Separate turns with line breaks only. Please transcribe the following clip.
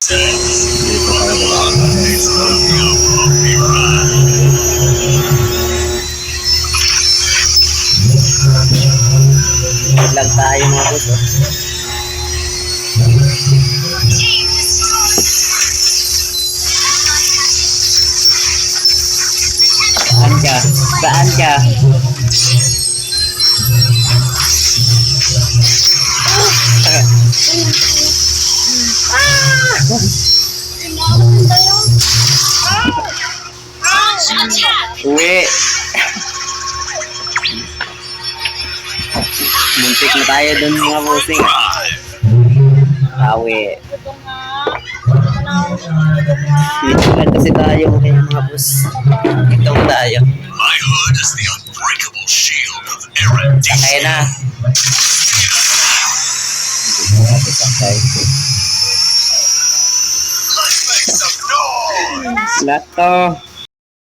Dito tayo baba. Vlog tayo mga boss. Oh. Saan ka? Saan ka? Uwi. Muntik na tayo dun mga bossing. Awi. Dito lang kasi tayo mga boss. Dito tayo.
My hood is the unbreakable shield of erudition.
Sakay na. Sakay.
Let's make some noise!
Lato.